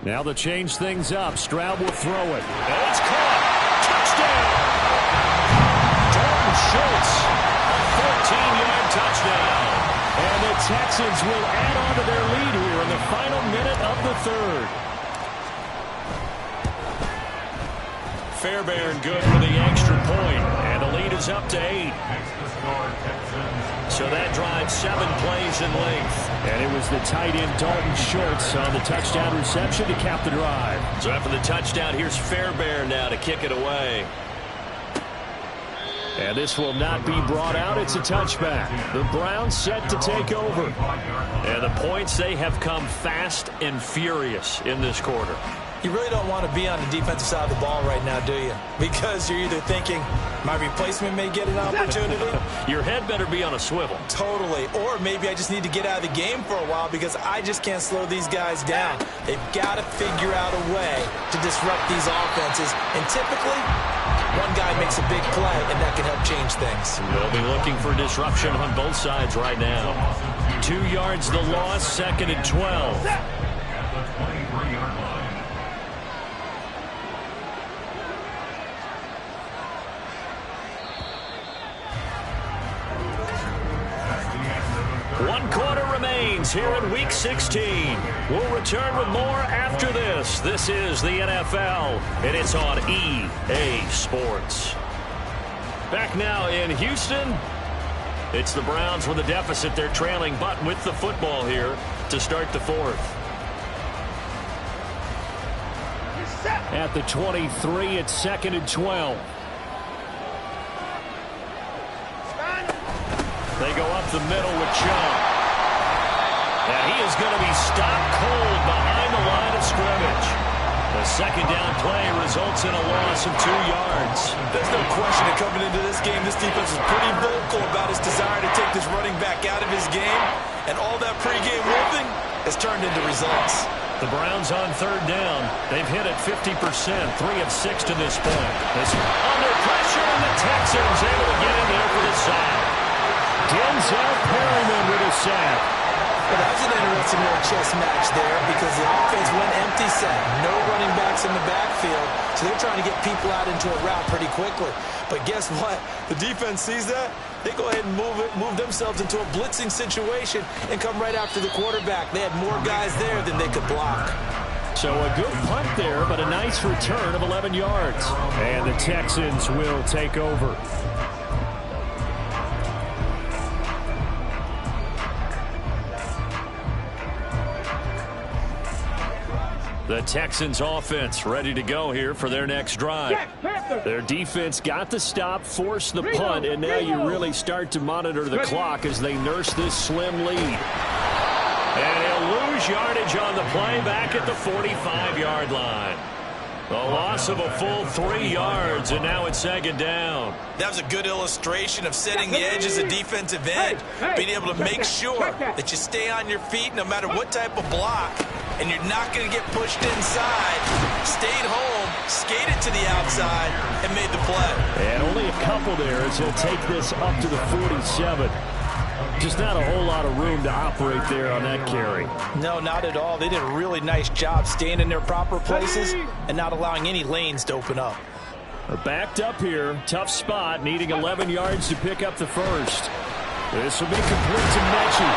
Now to change things up, Stroud will throw it. And it's caught. Touchdown. Jordan Schultz, a 14-yard touchdown. And the Texans will add on to their lead here in the final minute of the 3rd. Fairbairn good for the extra point, and the lead is up to 8. So that drives 7 plays in length. And it was the tight end Dalton Schultz on the touchdown reception to cap the drive. So after the touchdown, here's Fairbairn now to kick it away. And this will not be brought out. It's a touchback. The Browns set to take over. And the points, they have come fast and furious in this quarter. You really don't want to be on the defensive side of the ball right now, do you? Because you're either thinking, my replacement may get an opportunity. Your head better be on a swivel. Totally. Or maybe I just need to get out of the game for a while because I just can't slow these guys down. They've got to figure out a way to disrupt these offenses. And typically, one guy makes a big play, and that can help change things. They'll be looking for disruption on both sides right now. 2 yards the loss, 2nd and 12. Browns here in Week 16. We'll return with more after this. This is the NFL, and it's on EA Sports. Back now in Houston. It's the Browns with a deficit. They're trailing, but with the football here to start the fourth. At the 23, it's 2nd and 12. They go up the middle with Chung. And he is going to be stopped cold behind the line of scrimmage. The second down play results in a loss of 2 yards. There's no question that coming into this game, this defense is pretty vocal about his desire to take this running back out of his game. And all that pregame wolfing has turned into results. The Browns on 3rd down. They've hit it 50%, 3 of 6 to this point. This under pressure, and the Texans able to get in there for the sack. Denzel Perryman with a sack. Well, that was an interesting little chess match there because the offense went empty set. No running backs in the backfield, so they're trying to get people out into a route pretty quickly. But guess what? The defense sees that. They go ahead and move themselves into a blitzing situation and come right after the quarterback. They had more guys there than they could block. So a good punt there, but a nice return of 11 yards. And the Texans will take over. The Texans offense ready to go here for their next drive. Their defense got the stop, forced the punt, and now you really start to monitor the clock as they nurse this slim lead. And he'll lose yardage on the play back at the 45-yard line. A loss of a full 3 yards, and now it's 2nd down. That was a good illustration of setting the edge as a defensive end, being able to make sure that you stay on your feet no matter what type of block, and you're not going to get pushed inside. Stayed home, skated to the outside, and made the play. And only a couple there as he'll take this up to the 47. Just not a whole lot of room to operate there on that carry. No, not at all. They did a really nice job staying in their proper places and not allowing any lanes to open up. They're backed up here. Tough spot, needing 11 yards to pick up the first. This will be complete to Mechie.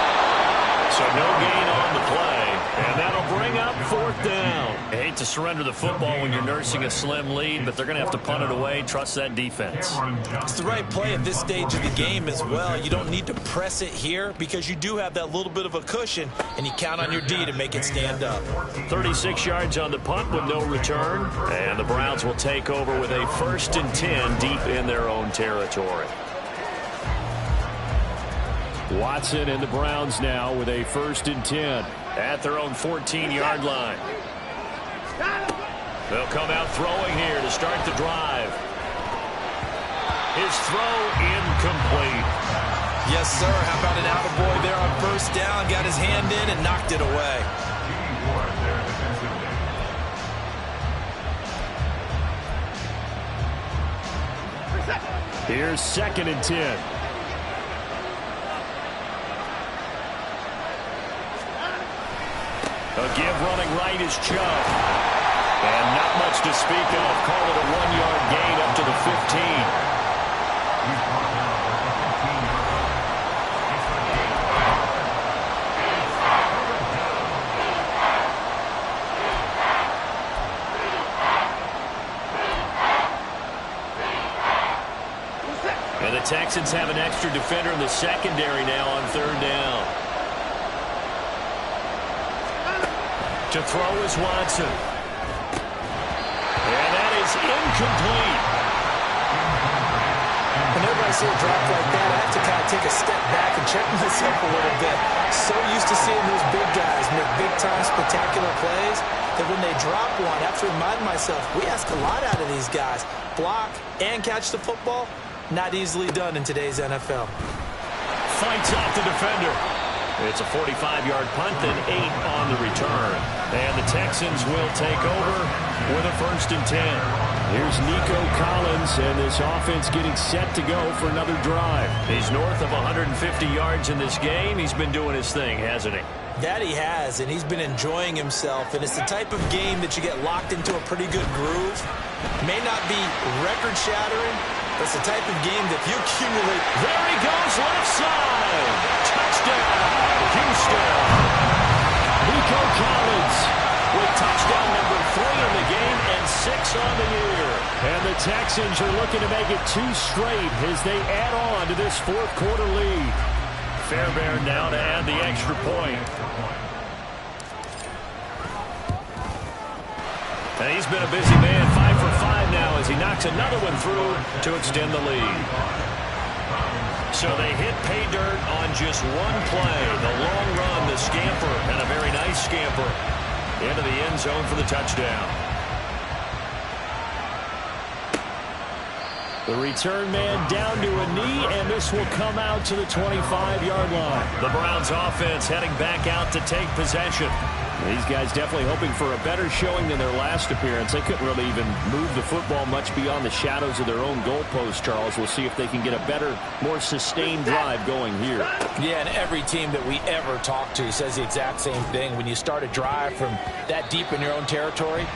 So no gain on the play, and that'll bring up 4th down. I hate to surrender the football when you're nursing a slim lead, but they're going to have to punt it away. Trust that defense. It's the right play at this stage of the game as well. You don't need to press it here because you do have that little bit of a cushion, and you count on your D to make it stand up. 36 yards on the punt with no return, and the Browns will take over with a 1st and 10 deep in their own territory. Watson and the Browns now with a 1st and 10. At their own 14-yard line. They'll come out throwing here to start the drive. His throw incomplete. Yes, sir. How about an attaboy there on 1st down? Got his hand in and knocked it away. Here's 2nd and 10. A give running right is Chubb. And not much to speak of. Call it a 1-yard gain up to the 15. And the Texans have an extra defender in the secondary now on 3rd down. To throw is Watson. And that is incomplete. Whenever I see a drop like that, I have to kind of take a step back and check myself a little bit. So used to seeing those big guys make big-time spectacular plays that when they drop one, I have to remind myself, we ask a lot out of these guys. Block and catch the football, not easily done in today's NFL. Fights off the defender. It's a 45-yard punt, then 8 on the return. And the Texans will take over with a 1st and 10. Here's Nico Collins, and this offense getting set to go for another drive. He's north of 150 yards in this game. He's been doing his thing, hasn't he? That he has, and he's been enjoying himself. And it's the type of game that you get locked into a pretty good groove. May not be record-shattering, but it's the type of game that if you accumulate... There he goes, left side. Touchdown, Houston. Nico Collins with touchdown number 3 in the game and 6 on the year. And the Texans are looking to make it 2 straight as they add on to this fourth quarter lead. Fairbairn now to add the extra point. And he's been a busy man, 5 for 5 now as he knocks another one through to extend the lead. So they hit pay dirt on just one play. The long run, the scamper, and a very nice scamper into the end zone for the touchdown. The return man down to a knee, and this will come out to the 25-yard line. The Browns offense heading back out to take possession. These guys definitely hoping for a better showing than their last appearance. They couldn't really even move the football much beyond the shadows of their own goalpost, Charles. We'll see if they can get a better, more sustained drive going here. Yeah, and every team that we ever talk to says the exact same thing. When you start a drive from that deep in your own territory,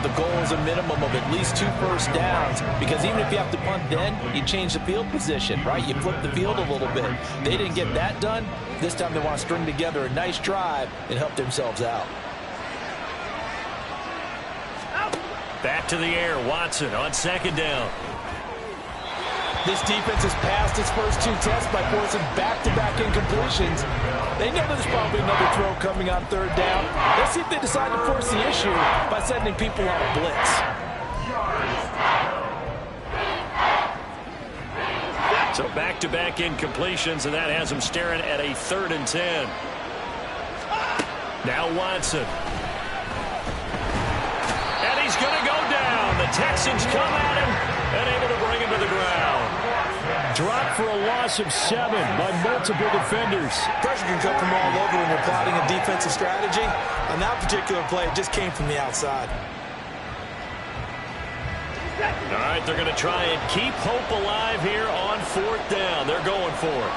the goal is a minimum of at least 2 first downs, because even if you have to punt then, you change the field position, right? You flip the field a little bit. They didn't get that done. This time they want to string together a nice drive and help themselves out. Back to the air, Watson on second down. This defense has passed its first 2 tests by forcing back-to-back incompletions. They know there's probably another throw coming on third down. Let's see if they decide to force the issue by sending people on a blitz. So back-to-back incompletions, and that has them staring at a 3rd and 10. Now Watson. And he's going to go down. The Texans come at him and able to bring him to the ground. Dropped for a loss of 7 by multiple defenders. Pressure can come from all over when you're plotting a defensive strategy. On that particular play, it just came from the outside. All right, they're going to try and keep hope alive here on 4th down. They're going for it.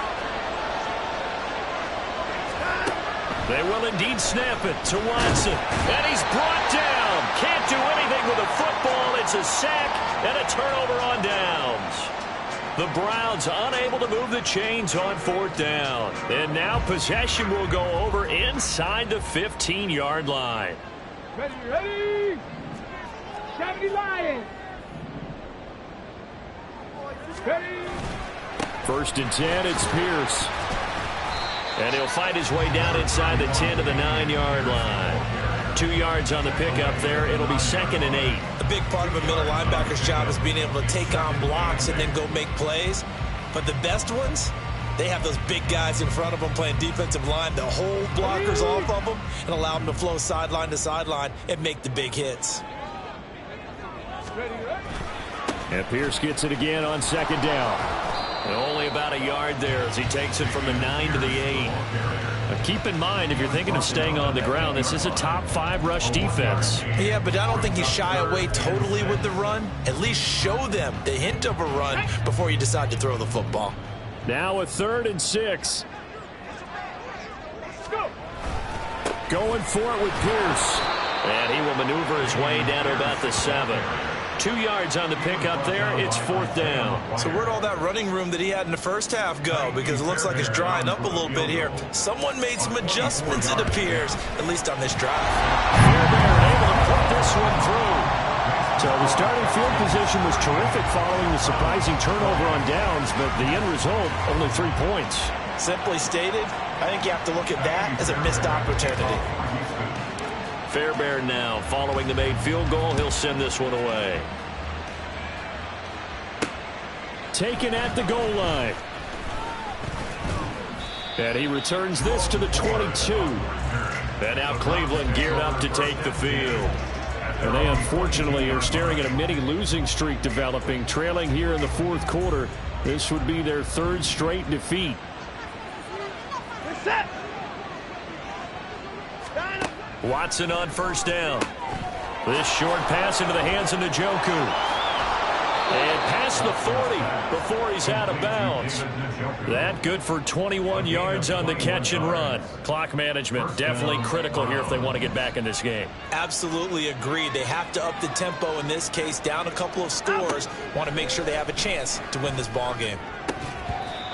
They will indeed snap it to Watson. And he's brought down. Can't do anything with a football. It's a sack and a turnover on downs. The Browns unable to move the chains on 4th down. And now possession will go over inside the 15-yard line. Ready. 70 Lions. Ready. 1st and 10, it's Pierce. And he'll fight his way down inside the 10 to the 9-yard line. 2 yards on the pickup there. It'll be 2nd and 8. A big part of a middle linebacker's job is being able to take on blocks and then go make plays. But the best ones, they have those big guys in front of them playing defensive line to hold blockers off of them and allow them to flow sideline to sideline and make the big hits. And Pierce gets it again on 2nd down. And only about a yard there as he takes it from the 9 to the 8. Now keep in mind, if you're thinking of staying on the ground, this is a top 5 rush defense. Yeah, but I don't think you shy away totally with the run. At least show them the hint of a run before you decide to throw the football. Now a 3rd and 6. Going for it with Pierce. And he will maneuver his way down to about the 7. 2 yards on the pickup there. It's 4th down. So where'd all that running room that he had in the first half go? Because it looks like it's drying up a little bit here. Someone made some adjustments, it appears, at least on this drive. Fairbairn able to put this one through. So the starting field position was terrific following the surprising turnover on downs, but the end result, only 3 points. Simply stated, I think you have to look at that as a missed opportunity. Fairbairn now following the made field goal. He'll send this one away. Taken at the goal line. And he returns this to the 22. And now Cleveland geared up to take the field. And they unfortunately are staring at a mini losing streak developing, trailing here in the 4th quarter. This would be their 3rd straight defeat. Watson on 1st down. This short pass into the hands of Njoku. And past the 40 before he's out of bounds. That good for 21 yards on the catch and run. Clock management definitely critical here if they want to get back in this game. Absolutely agreed. They have to up the tempo in this case, down a couple of scores. Want to make sure they have a chance to win this ball game.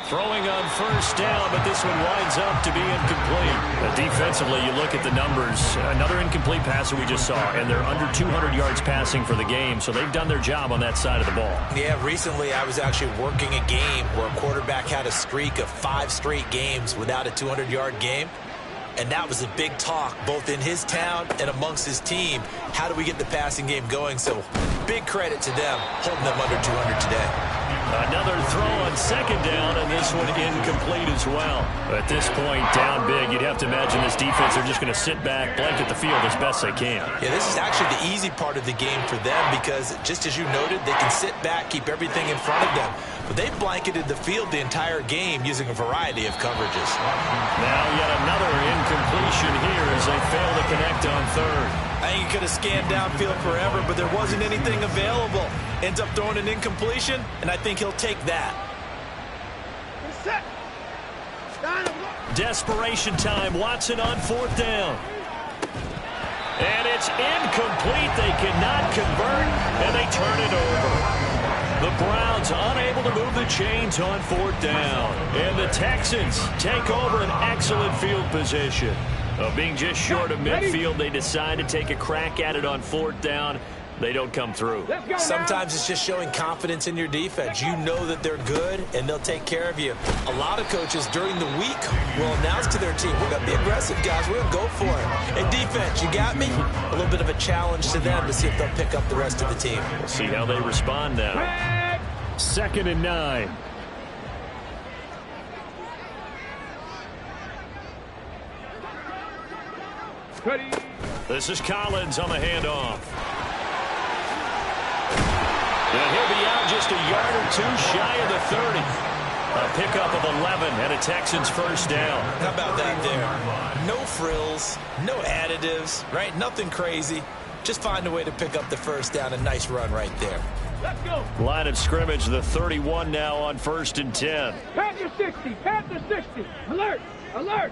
Throwing on first down, but this one winds up to be incomplete. Defensively, you look at the numbers. Another incomplete pass that we just saw, and they're under 200 yards passing for the game, so they've done their job on that side of the ball. Yeah, recently I was actually working a game where a quarterback had a streak of 5 straight games without a 200-yard game. And that was a big talk, both in his town and amongst his team. How do we get the passing game going? So big credit to them, holding them under 200 today. Another throw on second down, and this one incomplete as well. At this point, down big, you'd have to imagine this defense, they're just going to sit back, blanket the field as best they can. Yeah, this is actually the easy part of the game for them because, just as you noted, they can sit back, keep everything in front of them. But they've blanketed the field the entire game using a variety of coverages. Now yet another incompletion here as they fail to connect on third. I think he could have scanned downfield forever, but there wasn't anything available. Ends up throwing an incompletion, and I think he'll take that. Desperation time. Watson on fourth down. And it's incomplete. They cannot convert, and they turn it over. The Browns unable to move the chains on fourth down. And the Texans take over an excellent field position. Being just short of midfield, they decide to take a crack at it on fourth down. They don't come through. Sometimes it's just showing confidence in your defense. You know that they're good, and they'll take care of you. A lot of coaches during the week will announce to their team, we're going to be aggressive, guys. We're going to go for it. And defense, you got me? A little bit of a challenge to them to see if they'll pick up the rest of the team. We'll see how they respond now. 2nd and 9. Ready. This is Collins on the handoff. And he'll be out just a yard or two shy of the 30. A pickup of 11 and a Texans first down. How about that there? No frills, no additives, right? Nothing crazy. Just find a way to pick up the first down. A nice run right there. Let's go. Line of scrimmage, the 31 now on 1st and 10. Panther 60. Panther 60. Alert. Alert.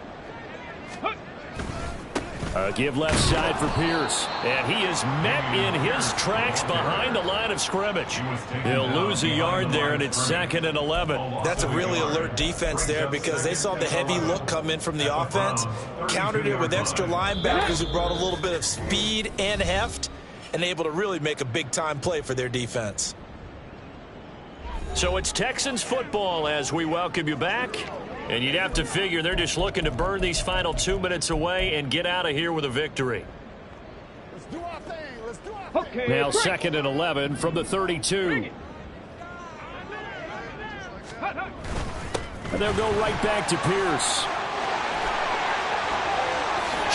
Give left side for Pierce. And he is met in his tracks behind the line of scrimmage. He'll lose a yard there, and it's 2nd and 11. That's a really alert defense there because they saw the heavy look come in from the offense, countered it with extra linebackers who brought a little bit of speed and heft, and able to really make a big-time play for their defense. So it's Texans football as we welcome you back. And you'd have to figure they're just looking to burn these final 2 minutes away and get out of here with a victory. Let's do our thing. Let's do our thing. Okay, now 2nd and 11 from the 32. And they'll go right back to Pierce.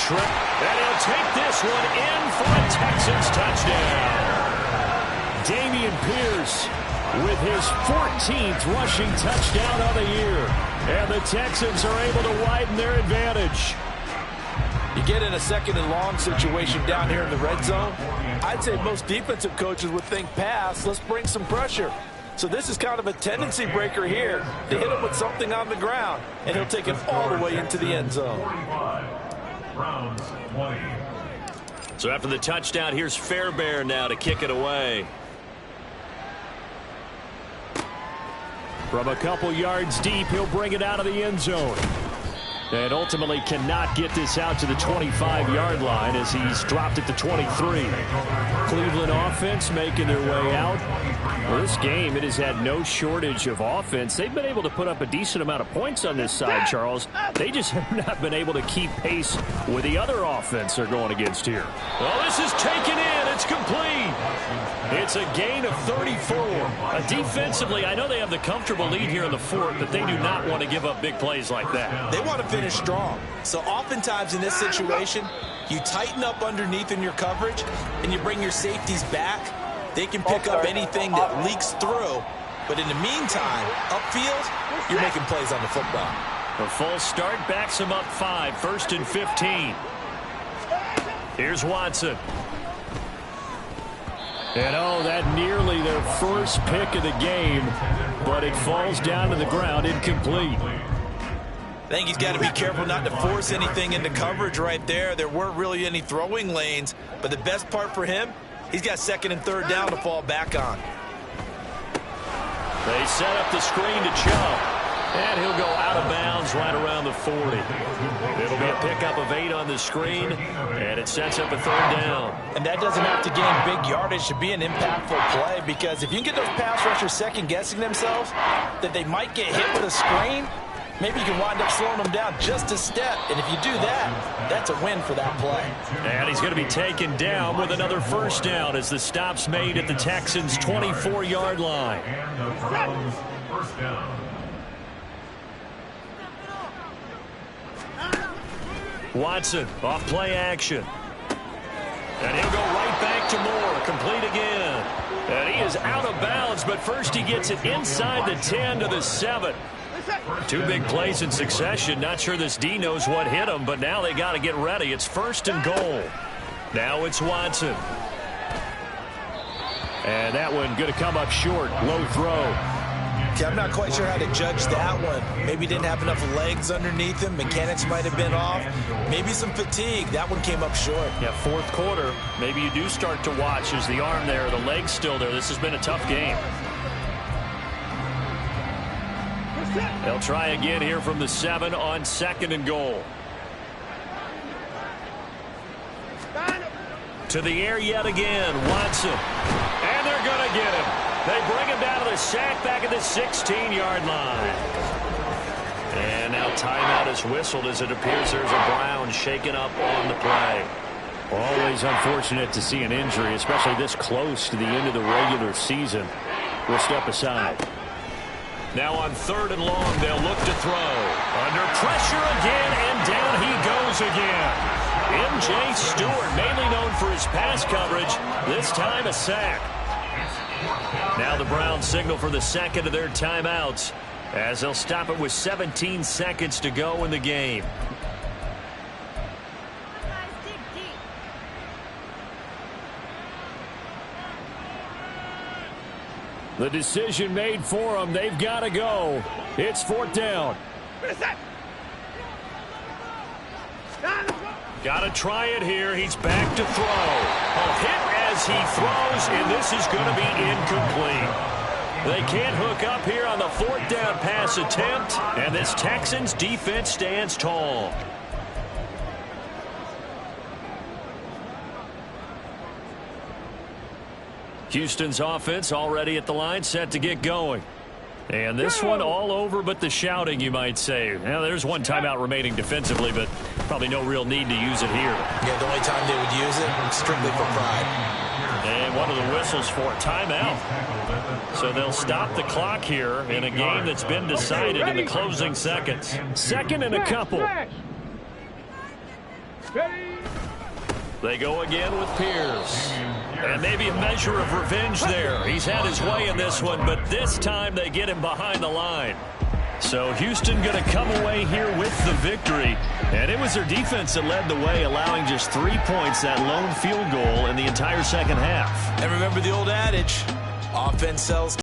And he'll take this one in for a Texans touchdown. Dameon Pierce with his 14th rushing touchdown of the year. And the Texans are able to widen their advantage. You get in a 2nd and long situation down here in the red zone, I'd say most defensive coaches would think pass, let's bring some pressure. So this is kind of a tendency breaker here to hit him with something on the ground, and he'll take it all the way into the end zone. So after the touchdown, here's Fairbairn now to kick it away. From a couple yards deep, he'll bring it out of the end zone. And ultimately cannot get this out to the 25-yard line as he's dropped at the 23. Cleveland offense making their way out. Well, this game, it has had no shortage of offense. They've been able to put up a decent amount of points on this side, Charles. They just have not been able to keep pace with the other offense they're going against here. Well, this is taken in. It's complete. It's a gain of 34. Defensively, I know they have the comfortable lead here in the 4th, but they do not want to give up big plays like that. They want to finish strong. So oftentimes in this situation, you tighten up underneath in your coverage, and you bring your safeties back. They can pick up anything that leaks through. But in the meantime, upfield, you're making plays on the football. A full start backs him up 5, 1st and 15. Here's Watson. And oh, that nearly their first pick of the game, but it falls down to the ground, incomplete. I think he's got to be careful not to force anything into coverage right there. There weren't really any throwing lanes, but the best part for him, he's got 2nd and 3rd down to fall back on. They set up the screen to Chubb. And he'll go out of bounds right around the 40. It'll be a pickup of 8 on the screen, and it sets up a 3rd down. And that doesn't have to gain big yardage to be an impactful play, because if you can get those pass rushers second-guessing themselves that they might get hit with a screen, maybe you can wind up slowing them down just a step. And if you do that, that's a win for that play. And he's going to be taken down with another 1st down as the stop's made at the Texans' 24-yard line. And the Browns' 1st down. Watson off play action. And he'll go right back to Moore. Complete again. And he is out of bounds, but first he gets it inside the 10 to the 7. 2 big plays in succession. Not sure this D knows what hit him, but now they got to get ready. It's 1st and goal. Now it's Watson. And that one going to come up short. Low throw. I'm not quite sure how to judge that one. Maybe didn't have enough legs underneath him. Mechanics might have been off. Maybe some fatigue. That one came up short. Yeah, 4th quarter. Maybe you do start to watch. Is the arm there, the leg's still there? This has been a tough game. They'll try again here from the 7 on 2nd and goal. To the air yet again, Watson. And they're going to get him. They bring him down to the sack back at the 16-yard line. And now timeout is whistled as it appears there's a Brown shaken up on the play. Always unfortunate to see an injury, especially this close to the end of the regular season. We'll step aside. Now on 3rd and long, they'll look to throw. Under pressure again, and down he goes again. M.J. Stewart, mainly known for his pass coverage, this time a sack. Now the Browns signal for the 2nd of their timeouts as they'll stop it with 17 seconds to go in the game. The decision made for them. They've got to go. It's 4th down. Got to try it here. He's back to throw. A hit as he throws, and this is going to be incomplete. They can't hook up here on the 4th down pass attempt, and this Texans defense stands tall. Houston's offense already at the line, set to get going. And this one all over but the shouting, you might say. Now, there's one timeout remaining defensively, but probably no real need to use it here. Yeah, the only time they would use it, strictly for pride. And one of the whistles for timeout. So they'll stop the clock here in a game that's been decided in the closing seconds. 2nd and a couple. They go again with Pierce. And maybe a measure of revenge there. He's had his way in this one, but this time they get him behind the line. So Houston going to come away here with the victory. And it was their defense that led the way, allowing just 3 points, that lone field goal in the entire second half. And remember the old adage, offense sells